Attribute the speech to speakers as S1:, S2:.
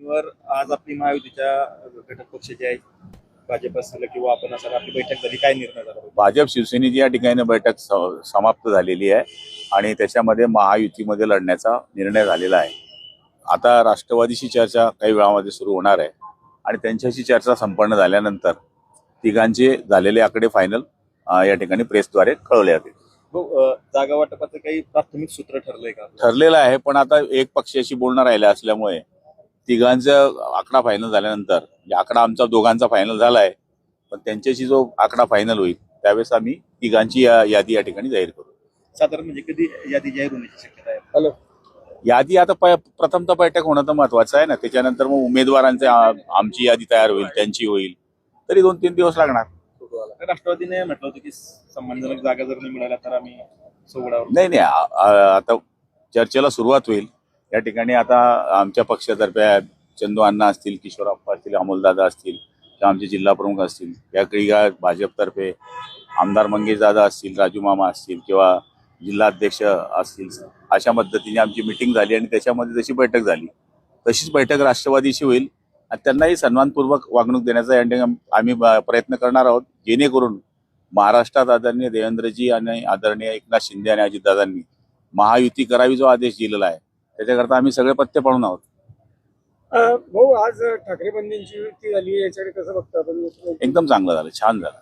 S1: पार्श्वभूमीवर आज आपली महायुतीच्या घटक पक्ष जे आहेत भाजप असेल किंवा आपण असेल आपली बैठक झाली, काय निर्णय झाला?
S2: भाजप शिवसेनेची या ठिकाणी बैठक समाप्त झालेली आहे आणि त्याच्यामध्ये महायुतीमध्ये लढण्याचा निर्णय झालेला आहे. आता राष्ट्रवादीशी चर्चा काही वेळामध्ये सुरू होणार आहे आणि त्यांच्याशी चर्चा संपन्न झाल्यानंतर तिघांचे झालेले आकडे फायनल या ठिकाणी प्रेसद्वारे कळवले जातील.
S1: जागा वाटपाचं काही प्राथमिक सूत्र ठरलंय का?
S2: ठरलेलं आहे, पण आता एक पक्षाशी बोलणं राहिलं असल्यामुळे तिघांचा आकडा फायनल झाल्यानंतर आकडा आमचा दोघांचा फायनल झाला आहे, पण त्यांच्याशी जो आकडा फायनल होईल त्यावेळेस आम्ही तिघांची यादी या ठिकाणी जाहीर करू.
S1: साधारण म्हणजे कधी यादी जाहीर होण्याची शक्यता आहे?
S2: यादी आता प्रथमतः बैठक होणं तर महत्वाचं आहे ना, त्याच्यानंतर मग उमेदवारांचे आमची यादी तयार होईल, त्यांची होईल, तरी 2-3 दिवस लागणार.
S1: राष्ट्रवादीने म्हटलं होतं की सन्मानजनक जागा जर नाही मिळाल्या तर आम्ही सोबडावर.
S2: नाही आता चर्चेला सुरुवात होईल. या ठिकाणी आता आमच्या पक्षातर्फे चंदू अण्णा असतील, किशोरप्पा असतील, अमोलदादा असतील किंवा आमचे जिल्हा प्रमुख असतील, याकडे भाजपतर्फे आमदार मंगेश दादा असतील, राजू मामा असतील किंवा जिल्हाध्यक्ष असतील, अशा पद्धतीने आमची मिटिंग झाली आणि त्याच्यामध्ये जशी बैठक झाली तशीच बैठक राष्ट्रवादीशी होईल आणि त्यांनाही सन्मानपूर्वक वागणूक देण्याचा या ठिकाणी आम्ही प्रयत्न करणार आहोत, जेणेकरून महाराष्ट्रात आदरणीय देवेंद्रजी आणि आदरणीय एकनाथ शिंदे आणि अजितदादांनी महायुती करावी जो आदेश दिलेला आहे त्याच्याकरता आम्ही सगळे पत्ते पाडून आहोत.
S3: भाऊ, आज ठाकरे बंधूंची युती झाली, याच्याकडे कसं बघता आपण?
S2: एकदम चांगलं झालं, छान झालं.